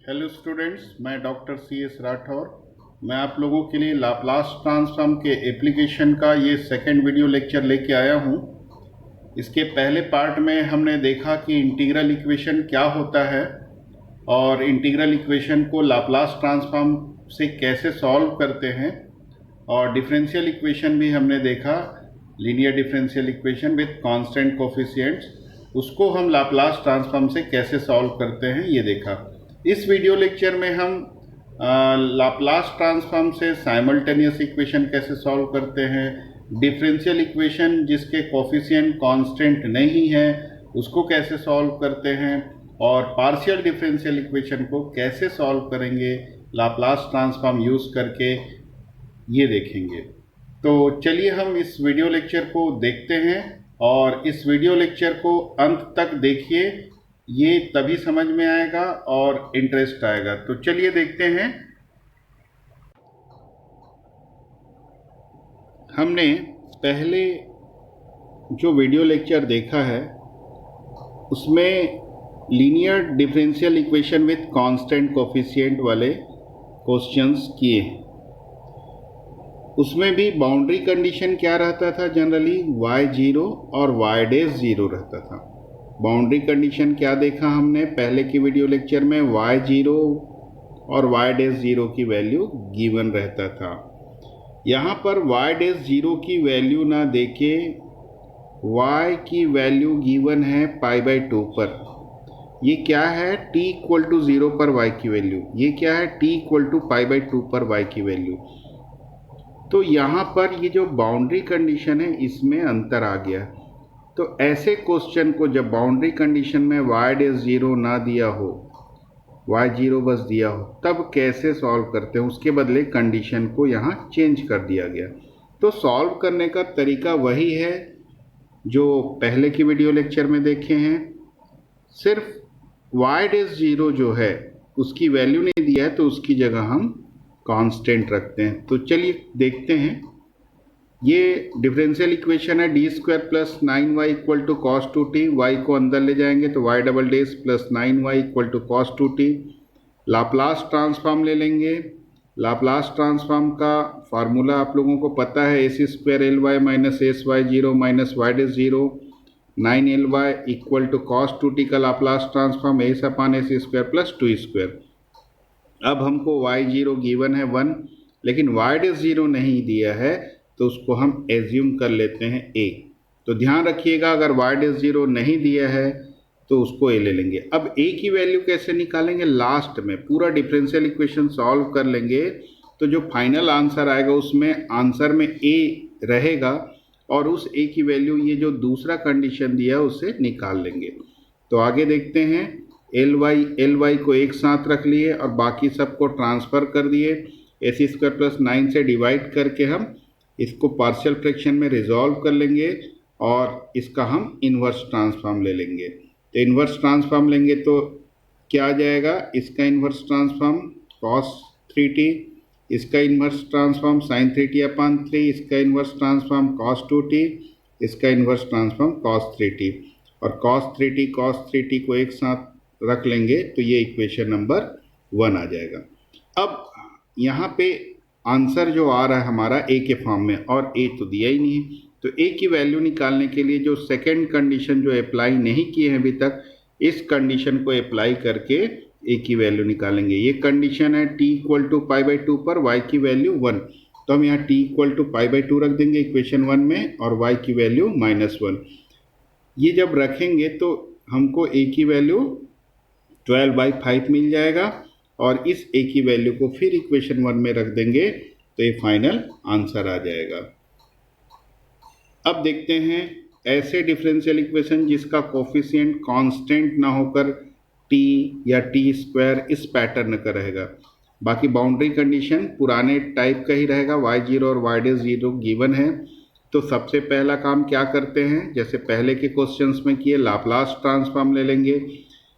Hello students, मैं doctor C S Rathore. मैं आप लोगों के लिए लाप्लास ट्रांसफॉर्म के एप्लीकेशन का ये सेकंड वीडियो लेक्चर लेके आया हूँ। इसके पहले पार्ट में हमने देखा कि इंटीग्रल इक्वेशन क्या होता है और इंटीग्रल इक्वेशन को लाप्लास ट्रांसफॉर्म से कैसे सॉल्व करते हैं, और डिफरेंशियल इक्वेशन भी हमने देखा, linear differential equation with constant coefficients, उसको हम लाप्लास ट्रांसफॉर्म से कैसे सॉल्व करते हैं ये देखा। इस वीडियो लेक्चर में हम लाप्लास ट्रांसफॉर्म से साइमल्टेनियस इक्वेशन कैसे सॉल्व करते हैं, डिफरेंशियल इक्वेशन जिसके कोफिशिएंट कांस्टेंट नहीं है उसको कैसे सॉल्व करते हैं, और पार्शियल डिफरेंशियल इक्वेशन को कैसे सॉल्व करेंगे लाप्लास ट्रांसफॉर्म यूज़ करके, ये देखेंगे। तो चलिए हम इस वीडियो लेक्चर को देखते हैं, और इस वीडियो लेक्चर को अंत तक देखिए, ये तभी समझ में आएगा और इंटरेस्ट आएगा। तो चलिए देखते हैं। हमने पहले जो वीडियो लेक्चर देखा है उसमें linear differential equation with constant coefficient वाले क्वेश्चंस किए हैं। उसमें भी बाउंड्री कंडीशन क्या रहता था, जनरली y0 और y' 0 रहता था। बाउंड्री कंडीशन क्या देखा हमने पहले की वीडियो लेक्चर में, y0 और y' 0 की वैल्यू गिवन रहता था। यहाँ पर y' 0 की वैल्यू ना देके y की वैल्यू गिवन है π/2 पर। ये क्या है, t = 0 पर y की वैल्यू, ये क्या है, t = π/2 पर y की वैल्यू। तो यहाँ पर ये जो बाउंड्री कंडीशन है इसमें अंतर आ गया। तो ऐसे क्वेश्चन को जब बाउंड्री कंडीशन में y' 0 ना दिया हो, y0 बस दिया हो, तब कैसे सॉल्व करते हैं, उसके बदले कंडीशन को यहाँ चेंज कर दिया गया। तो सॉल्व करने का तरीका वही है जो पहले की वीडियो लेक्चर में देखे हैं, सिर्फ y' 0 जो है उसकी वैल्यू नहीं दिया है तो उसकी जगह हम कांस्टेंट रखते हैं। तो चलिए देखते हैं। ये डिफरेंशियल इक्वेशन है d² + 9y = cos 2t। y को अंदर ले जाएंगे तो y" + 9y = cos 2t। Laplace transform ले लेंगे। लाप्लास ट्रांसफॉर्म का फार्मूला आप लोगों को पता है, ac² ly - sy0 - y'0 9ly = cos 2t का लाप्लास ट्रांसफॉर्म a/ac² + 2² अब हमको y0 गिवन है 1, लेकिन y' 0 नहीं दिया है तो उसको हम एज्यूम कर लेते हैं a। तो ध्यान रखिएगा, अगर y' 0 नहीं दिया है तो उसको a ले लेंगे। अब a की वैल्यू कैसे निकालेंगे, लास्ट में पूरा डिफरेंशियल इक्वेशन सॉल्व कर लेंगे तो जो फाइनल आंसर आएगा उसमें आंसर में a रहेगा, और उस a की वैल्यू ये जो दूसरा कंडीशन दिया है उससे निकाल लेंगे। तो आगे देखते हैं। ly को एक साथ रख लिए और बाकी सबको ट्रांसफ़र कर दिए। ac² + 9 से डिवाइड करके हम इसको पार्शियल फ्रैक्शन में रिजॉल्व कर लेंगे और इसका हम इन्वर्स ट्रांसफॉर्म ले लेंगे। तो इन्वर्स ट्रांसफॉर्म लेंगे तो क्या आ जाएगा, इसका इन्वर्स ट्रांसफॉर्म cos 3t, इसका इन्वर्स ट्रांसफॉर्म sin 3t/3, इसका इन्वर्स ट्रांसफॉर्म cos 2t, इसका इन्वर्स ट्रांसफॉर्म cos 3t, और cos 3t को एक साथ रख लेंगे तो ये इक्वेशन नंबर 1 आ जाएगा। अब यहाँ पे आंसर जो आ रहा है हमारा a के फॉर्म में, और a तो दिया ही नहीं है, तो a की वैल्यू निकालने के लिए जो सेकंड कंडीशन जो अप्लाई नहीं किए हैं अभी तक, इस कंडीशन को अप्लाई करके a की वैल्यू निकालेंगे। ये कंडीशन है t = π/2 पर y की वैल्यू 1, तो हम यहाँ t = π/2 रख देंगे इक्वेशन 1 में, और y की वैल्यू -1। ये जब रखेंगे तो हमको a की वैल्यू 12/5 मिल जाएगा, और इस a की वैल्यू को फिर इक्वेशन 1 में रख देंगे तो ये फाइनल आंसर आ जाएगा। अब देखते हैं ऐसे डिफरेंशियल इक्वेशन जिसका कोफिशिएंट कांस्टेंट ना होकर t या t² इस पैटर्न का रहेगा। बाकी बाउंड्री कंडीशन पुराने टाइप का ही रहेगा, y0 और y' 0 गिवन है। तो सबसे पहला काम क्या करते हैं, जैसे पहले के क्वेश्चंस में किए, लाप्लास ट्रांसफॉर्म ले लेंगे।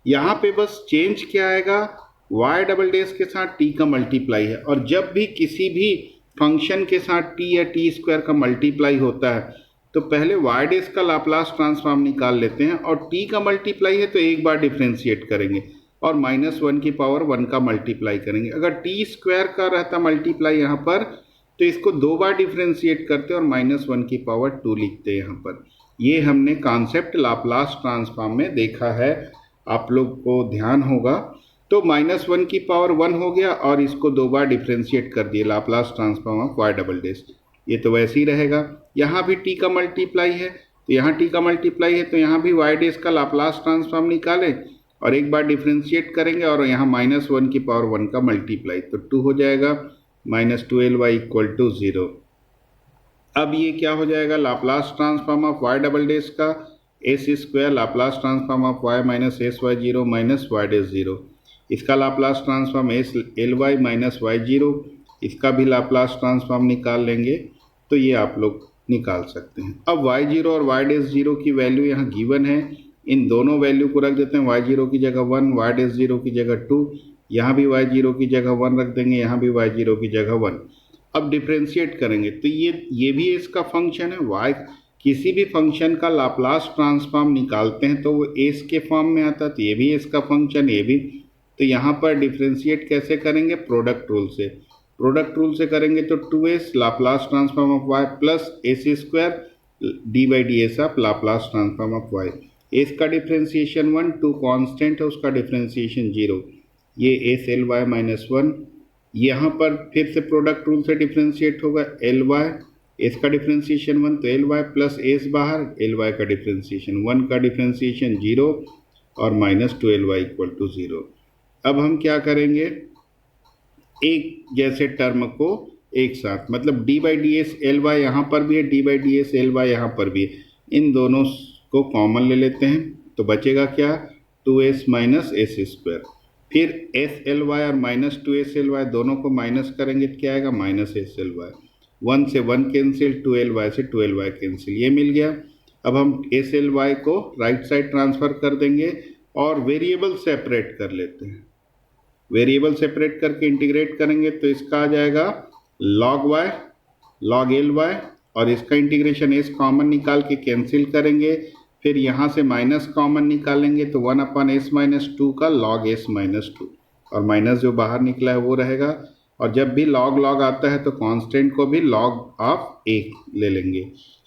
यहाँ पे बस चेंज क्या आएगा, y" के साथ t का मल्टीप्लाई है, और जब भी किसी भी फंक्शन के साथ t या t² का मल्टीप्लाई होता है तो पहले y' का लाप्लास ट्रांसफॉर्म निकाल लेते हैं, और t का मल्टीप्लाई है तो एक बार डिफ्रेंशिएट करेंगे। और -1 की पावर 1 का मल्टीप्लाई करेंगे। अगर टी स्क्वायर का रहता मल्टीप्लाई यहाँ पर तो इसको 2 बार डिफ्रेंशिएट करते और -1 की पावर 2 लिखते यहाँ पर। ये हमने कॉन्सेप्ट लाप्लास ट्रांसफॉर्म में देखा है, आप लोग को ध्यान होगा। तो -1 की पावर 1 हो गया और इसको 2 बार डिफ्रेंशिएट कर दिए, Laplace transform of y double dash. ये तो वैसे ही रहेगा। यहाँ भी t का मल्टीप्लाई है तो यहाँ t का मल्टीप्लाई है तो यहाँ भी y डैश का लाप्लास ट्रांसफॉर्म निकालें और एक बार डिफ्रेंशिएट करेंगे और यहाँ -1 की पावर 1 का मल्टीप्लाई, तो 2 हो जाएगा, -2ly इक्वल टू 0। अब ये क्या हो जाएगा, Laplace transform of y double dash का s square Laplace transform of y minus S Y zero minus Y dash zero, इसका Laplace transform S L y minus Y zero, इसका भी Laplace transform निकाल लेंगे तो ये आप लोग निकाल सकते हैं। अब वाई जीरो और वाई डैश जीरो की वैल्यू यहाँ गिवन है, इन दोनों वैल्यू को रख देते हैं, वाई जीरो की जगह 1, वाई डैश जीरो की जगह 2, यहाँ भी वाई जीरो की जगह 1 रख देंगे, यहाँ भी वाई जीरो की जगह 1। अब डिफ्रेंशिएट करेंगे तो ये भी इसका फंक्शन है, वाई किसी भी फंक्शन का लाप्लास ट्रांसफॉर्म निकालते हैं तो वो एस के फॉर्म में आता है, तो ये भी इसका फंक्शन, ये भी। तो यहाँ पर डिफ्रेंशिएट कैसे करेंगे, प्रोडक्ट रूल से। प्रोडक्ट रूल से करेंगे तो 2s Laplace transform of y plus S square D by D S of Laplace transform of y। S का डिफ्रेंशिएशन 1, 2 कांस्टेंट है, उसका डिफ्रेंशिएशन 0, ये एस एल वाई माइनस 1। यहाँ पर फिर से प्रोडक्ट रूल से डिफ्रेंशिएट होगा, एल वाई, एस का डिफ्रेंशिएशन 1 तो एल वाई प्लस एस बाहर, एल वाई का डिफ्रेंशिएशन 1 का डिफ्रेंशिएशन 0 और -2 एल वाई इक्वल टू 0। अब हम क्या करेंगे, एक जैसे टर्म को एक साथ, मतलब D by D S L Y यहाँ पर भी है, D by D S L Y यहाँ पर भी है, इन दोनों को कॉमन ले लेते हैं तो बचेगा क्या, 2s माइनस एस स्क्वायर। फिर एस एल वाई और -2 एस एल वाई दोनों को माइनस करेंगे तो क्या आएगा, -एस एल वाई। 1 से 1 कैंसिल, 2l वाई से 2l वाई कैंसिल, ये मिल गया। अब हम एस एल वाई को राइट साइड ट्रांसफ़र कर देंगे और वेरिएबल सेपरेट कर लेते हैं। वेरिएबल सेपरेट करके इंटीग्रेट करेंगे तो इसका आ जाएगा log y log L Y, और इसका इंटीग्रेशन एस कॉमन निकाल के कैंसिल करेंगे, फिर यहाँ से माइनस कॉमन निकालेंगे तो 1/s माइनस 2 का log s माइनस 2, और माइनस जो बाहर निकला है वो रहेगा। और जब भी log log आता है तो कांस्टेंट को भी log ऑफ a ले लेंगे।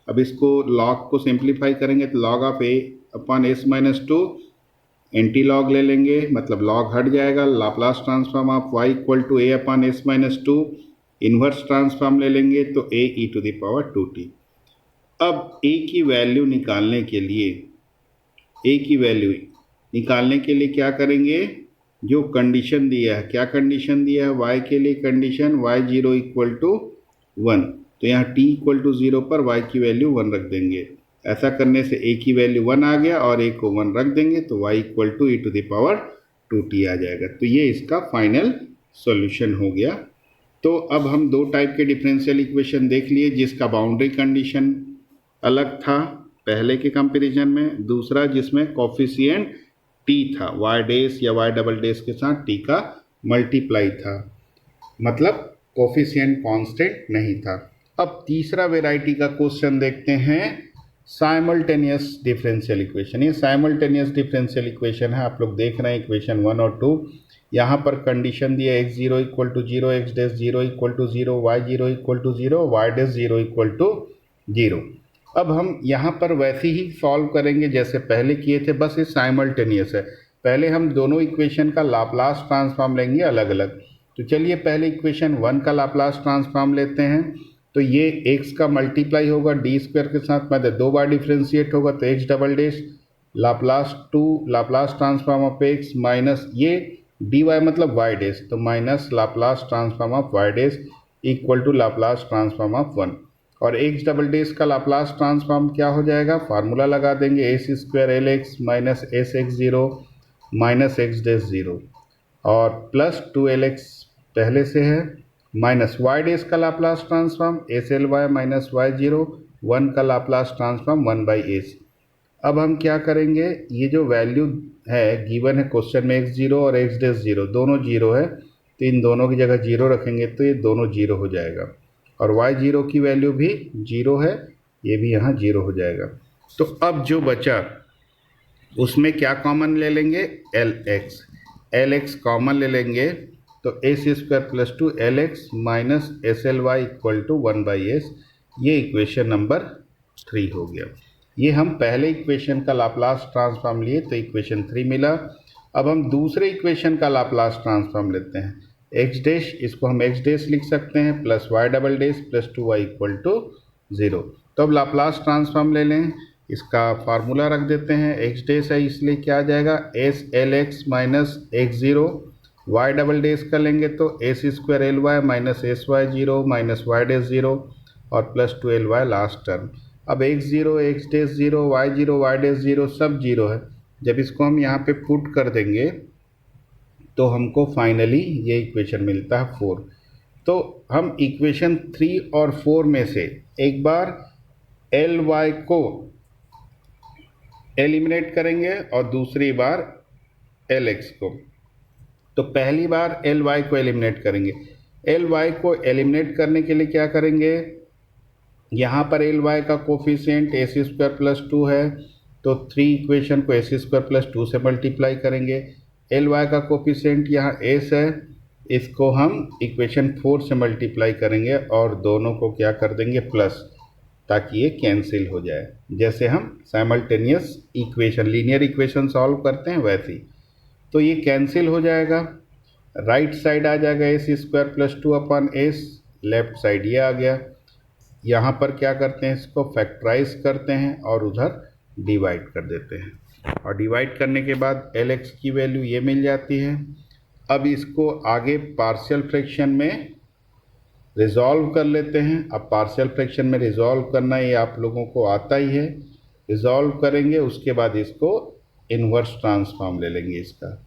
अब इसको log को सिंप्लीफाई करेंगे तो log of a/s minus 2, anti log ले लेंगे मतलब लॉग हट जाएगा, Laplace transform of y equal to a/s minus 2, inverse transform ले लेंगे तो a e to the power 2t। अब a की वैल्यू निकालने के लिए क्या करेंगे, जो कंडीशन दिया है, क्या कंडीशन दिया है y के लिए, कंडीशन y0 इक्वल टू 1, तो यहाँ t इक्वल टू 0 पर y की वैल्यू 1 रख देंगे। ऐसा करने से a की वैल्यू 1 आ गया और a को 1 रख देंगे तो y equal to e to the power 2t आ जाएगा। तो ये इसका फाइनल सॉल्यूशन हो गया। तो अब हम दो टाइप के डिफरेंशियल इक्वेशन देख लिए, जिसका बाउंड्री कंडीशन अलग था पहले के कंपैरिजन में, दूसरा जिसमें कोफिशिएंट t था, y डैश या y डबल डैश के साथ t का मल्टीप्लाई था, मतलब कोफिशिएंट कांस्टेंट नहीं था। अब तीसरा वेराइटी का क्वेश्चन देखते हैं, साइमल्टेनियस डिफरेंशियल इक्वेशन। ये साइमल्टेनियस डिफरेंशियल इक्वेशन है, आप लोग देख रहे हैं इक्वेशन 1 और 2। यहाँ पर कंडीशन दिया x0 equal to 0, x dash 0 equal to 0, y0 equal to 0, y dash 0 equal to 0। अब हम यहाँ पर वैसे ही सॉल्व करेंगे जैसे पहले किए थे, बस ये साइमल्टेनियस है। पहले हम दोनों इक्वेशन का लाप्लास ट्रांसफॉर्म लेंगे अलग अलग। तो चलिए पहले इक्वेशन 1 का लाप्लास ट्रांसफॉर्म लेते हैं। तो ये x का मल्टीप्लाई होगा डी स्क्वायर के साथ, मतलब 2 बार डिफ्रेंशिएट होगा तो x double dash Laplace 2 Laplace transform of x minus ये dy मतलब y डैश, तो minus Laplace transform of y dash equal to Laplace transform of 1। और x डबल डैश का लाप्लास ट्रांसफॉर्म क्या हो जाएगा, फार्मूला लगा देंगे, S square L x minus S X 0 minus X dash 0 और प्लस 2lx पहले से है, माइनस वाई डैश का Laplace transform S L y minus Y 0, 1 का लाप्लास ट्रांसफॉर्म 1/s। अब हम क्या करेंगे, ये जो वैल्यू है गिवन है क्वेश्चन में x0 और x डैश 0 दोनों 0 है, तो इन दोनों की जगह 0 रखेंगे तो ये दोनों 0 हो जाएगा, और y0 की वैल्यू भी 0 है, ये भी यहाँ 0 हो जाएगा। तो अब जो बचा उसमें क्या कॉमन ले लेंगे, lx। एल एक्स कॉमन ले लेंगे तो S square plus 2 L x minus S L Y equal to 1/s, ये इक्वेशन नंबर 3 हो गया। ये हम पहले इक्वेशन का लाप्लास ट्रांसफॉर्म लिए तो इक्वेशन 3 मिला। अब हम दूसरे इक्वेशन का लाप्लास ट्रांसफॉर्म लेते हैं, एक्स डैश, इसको हम एक्स डैश लिख सकते हैं plus Y double dash plus 2y equal to 0। तो अब लाप्लास ट्रांसफॉर्म ले लें, इसका फार्मूला रख देते हैं, एक्स डैश है इसलिए क्या आ जाएगा s L x minus x zero, y double dash कर लेंगे तो S square L y minus S y zero minus Y dash zero और plus 2 L y last term. अब x zero x dash zero y dash zero सब zero है, जब इसको हम यहाँ पे पुट कर देंगे तो हमको फाइनली ये इक्वेशन मिलता है 4। तो हम इक्वेशन 3 और 4 में से एक बार एल वाई को एलिमिनेट करेंगे और दूसरी बार एल एक्स को। तो पहली बार एल वाई को एलिमिनेट करेंगे, एल वाई को एलिमिनेट करने के लिए क्या करेंगे, यहाँ पर एल वाई का कोफिशिएंट एस स्क्वायर प्लस 2 है तो 3 इक्वेशन को एस स्क्वायर प्लस 2 से मल्टीप्लाई करेंगे। एल वाई का कोफिशिएंट यहाँ एस है, इसको हम इक्वेशन 4 से मल्टीप्लाई करेंगे और दोनों को क्या कर देंगे प्लस, ताकि ये कैंसिल हो जाए, जैसे हम simultaneous equation linear equation solve करते हैं वैसे ही। तो ये कैंसिल हो जाएगा, राइट साइड आ जाएगा S square plus 2 upon S, left side ये आ गया। यहाँ पर क्या करते हैं, इसको फैक्टराइज करते हैं और उधर डिवाइड कर देते हैं, और डिवाइड करने के बाद एल एक्स की वैल्यू ये मिल जाती है। अब इसको आगे पार्शियल फ्रैक्शन में रिजॉल्व कर लेते हैं। अब पार्शियल फ्रैक्शन में रिजॉल्व करना ये आप लोगों को आता ही है, रिजॉल्व करेंगे उसके बाद इसको इन्वर्स ट्रांसफॉर्म ले लेंगे। इसका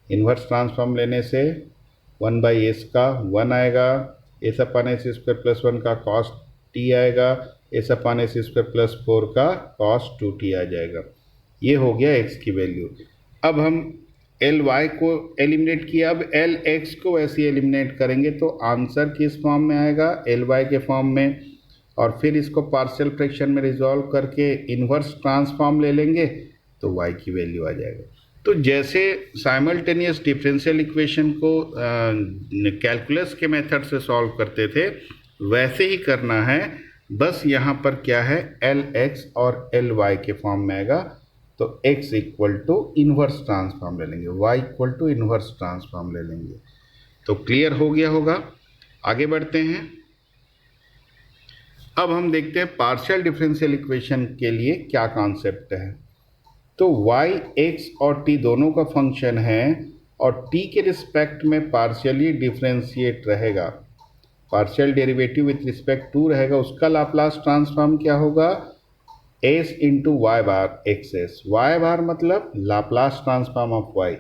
इन्वर्स ट्रांसफॉर्म लेने से 1/s का 1 आएगा, एस अपन एस स्क्वायर प्लस 1 का कॉस टी आएगा, एस अपन एस स्क्वायर प्लस 4 का कॉस 2t आ जाएगा। ये हो गया x की वैल्यू। अब हम एल वाई को एलिमिनेट किया, अब एल एक्स को वैसे एलिमिनेट करेंगे तो आंसर किस फॉर्म में आएगा, एल वाई के फॉर्म में, और फिर इसको पार्शियल फ्रैक्शन में रिजॉल्व करके इन्वर्स ट्रांसफॉर्म ले लेंगे तो y की वैल्यू आ जाएगा। तो जैसे साइमल्टेनियस डिफरेंशियल इक्वेशन को कैलकुलस के मेथड से सॉल्व करते थे वैसे ही करना है, बस यहाँ पर क्या है एल एक्स और एल वाई के फॉर्म में आएगा। तो x equal to inverse transform ले लेंगे, y equal to inverse transform ले लेंगे। तो क्लियर हो गया होगा, आगे बढ़ते हैं। अब हम देखते हैं पार्शियल डिफरेंशियल इक्वेशन के लिए क्या कॉन्सेप्ट है। तो y x और t दोनों का फंक्शन है और t के रिस्पेक्ट में पार्शियली डिफरेंशिएट रहेगा, partial derivative with respect to रहेगा, उसका लाप्लास ट्रांसफॉर्म क्या होगा s into Y bar X S. Y bar मतलब लाप्लास ट्रांसफॉर्म ऑफ y,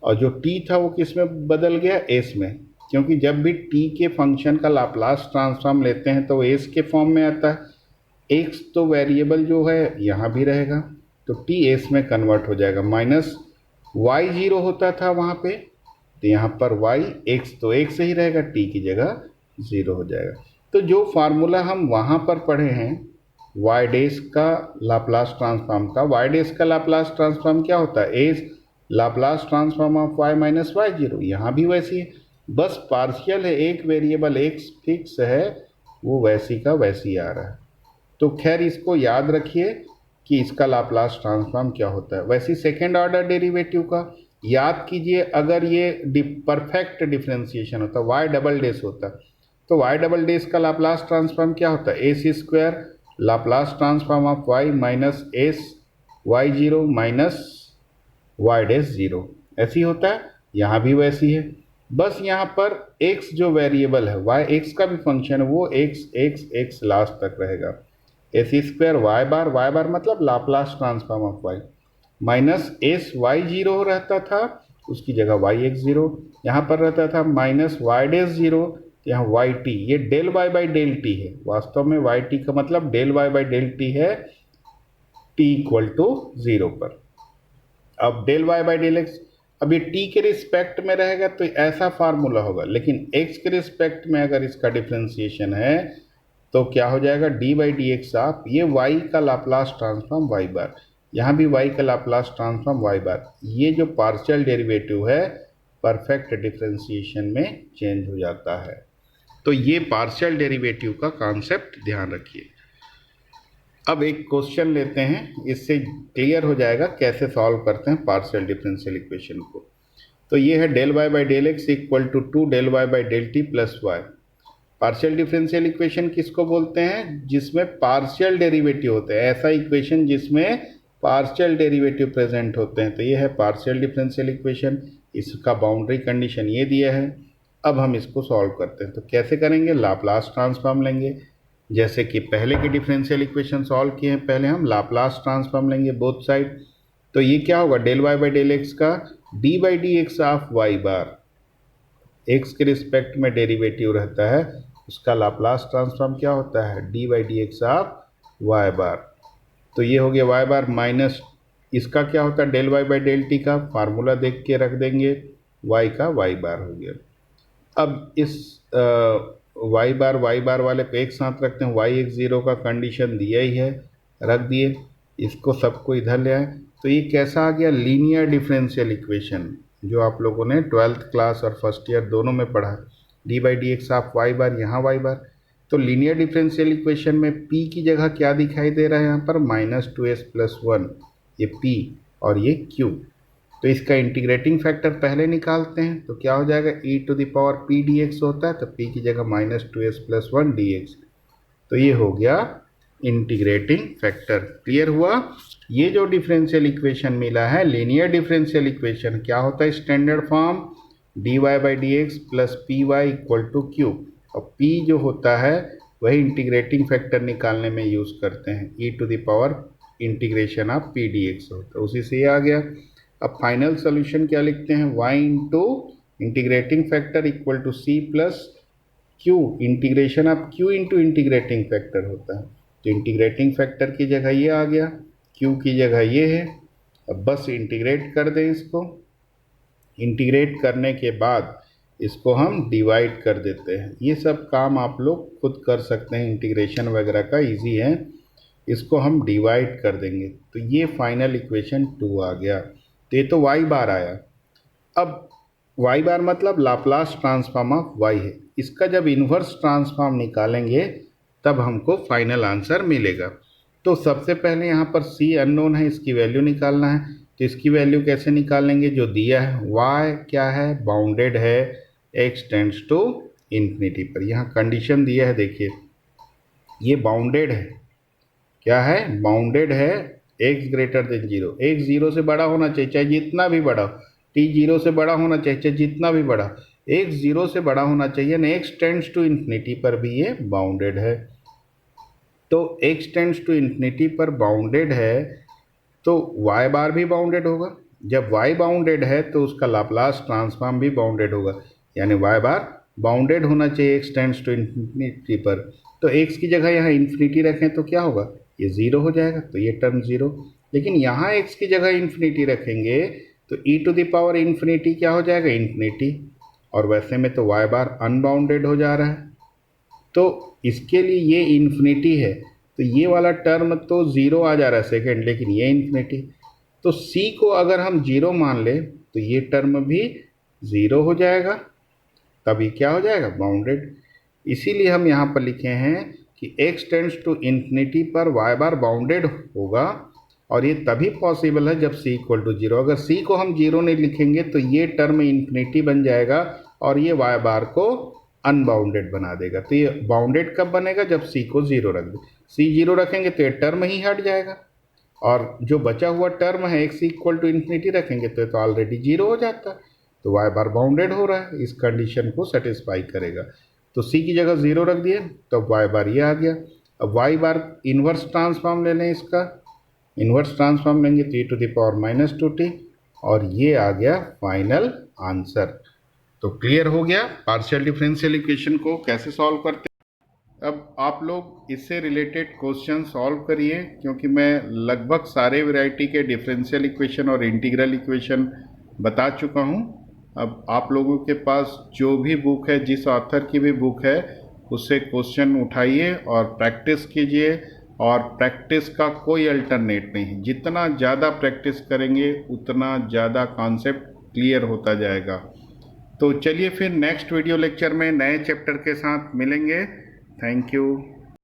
और जो t था वो किस में बदल गया s में, क्योंकि जब भी t के फंक्शन का लाप्लास ट्रांसफॉर्म लेते हैं तो s के फॉर्म में आता है। x तो वेरिएबल जो है यहाँ भी रहेगा तो t s में कन्वर्ट हो जाएगा, माइनस y 0 होता था वहाँ पे तो यहाँ पर y x तो x ही रहेगा, t की जगह 0 हो जाएगा। तो जो फार्मूला हम वहाँ पर पढ़े हैं वाई डैश का लाप्लास ट्रांसफॉर्म का, वाई डैश का लाप्लास ट्रांसफॉर्म क्या होता है, as Laplace transform of Y minus Y zero, यहाँ भी वैसी है, बस पार्शियल है, एक वेरिएबल एक्स फिक्स है वो वैसी का वैसी आ रहा है। तो खैर इसको याद रखिए कि इसका लाप्लास ट्रांसफॉर्म क्या होता है। वैसे सेकेंड ऑर्डर डेरिवेटिव का याद कीजिए, अगर ये परफेक्ट डिफ्रेंसिएशन होता वाई डबल डैश होता तो वाई डबल डैश का लाप्लास ट्रांसफॉर्म क्या होता है, S square Laplace transform of y minus S Y zero minus Y dash zero, ऐसी होता है, यहाँ भी वैसी है। बस यहाँ पर x जो वेरिएबल है y x का भी फंक्शन है वो x लास्ट तक रहेगा, एस स्क्वायर वाई बार मतलब Laplace transform of y minus S Y zero रहता था उसकी जगह वाई एक्स जीरो, यहाँ पर रहता था माइनस वाई डैश जीरो, यहाँ वाई टी, ये del Y by del T है, वास्तव में वाई टी का मतलब del Y by del T है टी इक्वल टू 0 पर। अब del Y by del X, अब ये टी के रिस्पेक्ट में रहेगा तो ऐसा फार्मूला होगा, लेकिन एक्स के रिस्पेक्ट में अगर इसका डिफ्रेंसिएशन है तो क्या हो जाएगा D by D x of ये वाई का लाप्लास ट्रांसफॉर्म वाई बार, यहाँ भी वाई का लाप्लास ट्रांसफॉर्म वाई बार, ये जो पार्शियल डेरिवेटिव है परफेक्ट डिफरेंशिएशन में चेंज हो जाता है। तो ये पार्शियल डेरिवेटिव का कॉन्सेप्ट ध्यान रखिए। अब एक क्वेश्चन लेते हैं, इससे क्लियर हो जाएगा कैसे सॉल्व करते हैं पार्शियल डिफरेंशियल इक्वेशन को। तो ये है del y by del X equal to 2 del y by del T plus Y. Partial differential equation किसको बोलते हैं? जिसमें पार्शियल डेरिवेटिव होते हैं, ऐसा इक्वेशन जिसमें पार्शियल डेरिवेटिव प्रेजेंट होते हैं। तो ये है पार्शियल डिफरेंशियल इक्वेशन, इसका बाउंड्री कंडीशन ये दिया है। अब हम इसको सॉल्व करते हैं। तो कैसे करेंगे? लाप्लास ट्रांसफॉर्म लेंगे। जैसे कि पहले के डिफरेंशियल इक्वेशन सॉल्व किए हैं, पहले हम लाप्लास ट्रांसफॉर्म लेंगे बोथ साइड। तो ये क्या होगा? del y by del x का d by D x of y bar, x के रिस्पेक्ट में डेरिवेटिव रहता है, उसका लाप्लास ट्रांसफॉर्म क्या होता है? d by D x of y bar. तो ये हो गया वाई बार माइनस इसका क्या होता है? del y by del T का फार्मूला देख के रख देंगे, y का वाई बार हो गया। अब इस वाई बार वाले पे एक साथ रखते हैं, y एक ज़ीरो का कंडीशन दिया ही है, रख दिए, इसको सबको इधर ले आए। तो ये कैसा आ गया? लीनियर डिफरेंशियल इक्वेशन, जो आप लोगों ने 12th क्लास और फर्स्ट ईयर दोनों में पढ़ा। d by D x of y bar, यहाँ वाई बार। तो लीनियर डिफरेंशियल इक्वेशन में p की जगह क्या दिखाई दे रहा है यहाँ पर? -2s + 1, ये p और ये q। तो इसका इंटीग्रेटिंग फैक्टर पहले निकालते हैं, तो क्या हो जाएगा? e to the power p dx होता है, तो p की जगह -2s + 1 dx। तो ये हो गया इंटीग्रेटिंग फैक्टर। क्लियर हुआ? ये जो डिफरेंशियल इक्वेशन मिला है, लीनियर डिफरेंशियल इक्वेशन, क्या होता है standard form? dy by D X plus P Y equal to Q. और p जो होता है वही इंटीग्रेटिंग फैक्टर निकालने में यूज़ करते हैं, e to the power integration of p dx होता है, उसी से ये आ गया। अब फाइनल सोल्यूशन क्या लिखते हैं? y into integrating factor equal to c plus q, integration of q into integrating factor होता है। तो इंटीग्रेटिंग फैक्टर की जगह ये आ गया, q की जगह ये है। अब बस इंटीग्रेट कर दें इसको, इंटीग्रेट करने के बाद इसको हम डिवाइड कर देते हैं। ये सब काम आप लोग खुद कर सकते हैं, इंटीग्रेशन वगैरह का इजी है। इसको हम डिवाइड कर देंगे, तो ये फाइनल इक्वेशन 2 आ गया। तो ये तो y बार आया। अब y बार मतलब लाप्लास ट्रांसफॉर्म ऑफ y है, इसका जब इन्वर्स ट्रांसफॉर्म निकालेंगे तब हमको फाइनल आंसर मिलेगा। तो सबसे पहले यहाँ पर c अननोन है, इसकी वैल्यू निकालना है। तो इसकी वैल्यू कैसे निकालेंगे? जो दिया है y क्या है? बाउंडेड है x टेंड्स टू इन्फिनिटी पर। यहाँ कंडीशन दिया है, देखिए ये बाउंडेड है। क्या है? बाउंडेड है x ग्रेटर देन 0। x 0 से बड़ा होना चाहिए, चाहे जितना भी बड़ा, t 0 से बड़ा होना चाहिए, चाहे जितना भी बड़ा, x 0 से बड़ा होना चाहिए ना। x टेंड्स टू इन्फिनिटी पर भी ये बाउंडेड है। तो x टेंड्स टू इन्फिनिटी पर बाउंडेड है, तो y बार भी बाउंडेड होगा। जब y बाउंडेड है तो उसका लाप्लास ट्रांसफॉर्म भी बाउंडेड होगा, यानी y बार बाउंडेड होना चाहिए x टेंड्स टू इन्फिनिटी पर। तो x की जगह यहाँ इन्फिनिटी रखें तो क्या होगा? ये 0 हो जाएगा, तो ये टर्म 0। लेकिन यहाँ x की जगह इन्फिनिटी रखेंगे तो e to the power infinity क्या हो जाएगा? इन्फिनिटी। और वैसे में तो y बार अनबाउंडेड हो जा रहा है, तो इसके लिए ये इन्फिनिटी है, तो ये वाला टर्म तो 0 आ जा रहा है सेकेंड, लेकिन ये इन्फिनिटी। तो c को अगर हम 0 मान लें तो ये टर्म भी 0 हो जाएगा, तभी क्या हो जाएगा? बाउंडेड। इसीलिए हम यहाँ पर लिखे हैं कि x टेंड्स टू इन्फिनिटी पर y बार बाउंडेड होगा, और ये तभी पॉसिबल है जब c इक्वल टू 0। अगर c को हम 0 नहीं लिखेंगे तो ये टर्म इन्फिनिटी बन जाएगा और ये y बार को अनबाउंडेड बना देगा। तो ये बाउंडेड कब बनेगा? जब c को 0 रख दे। c 0 रखेंगे तो ये टर्म ही हट जाएगा, और जो बचा हुआ टर्म है x इक्वल टू इन्फिनिटी रखेंगे तो ये तो ऑलरेडी 0 हो जाता है। तो y बार बाउंडेड हो रहा है, इस कंडीशन को सेटिस्फाई करेगा। तो c की जगह 0 रख दिए, तो y बार ये आ गया। अब y बार इन्वर्स ट्रांसफॉर्म ले लें, इसका इन्वर्स ट्रांसफॉर्म लेंगे तो e to the power -2t, और ये आ गया फाइनल आंसर। तो क्लियर हो गया पार्शियल डिफरेंशियल इक्वेशन को कैसे सॉल्व करते हैं। अब आप लोग इससे रिलेटेड क्वेश्चन सॉल्व करिए, क्योंकि मैं लगभग सारे वैरायटी के डिफरेंशियल इक्वेशन और इंटीग्रल इक्वेशन बता चुका हूं। अब आप लोगों के पास जो भी बुक है, जिस ऑथर की भी बुक है, उससे क्वेश्चन उठाइए और प्रैक्टिस कीजिए। और प्रैक्टिस का कोई अल्टरनेट नहीं है, जितना ज़्यादा प्रैक्टिस करेंगे उतना ज़्यादा कॉन्सेप्ट क्लियर होता जाएगा। तो चलिए फिर नेक्स्ट वीडियो लेक्चर में नए चैप्टर के साथ मिलेंगे। Thank you.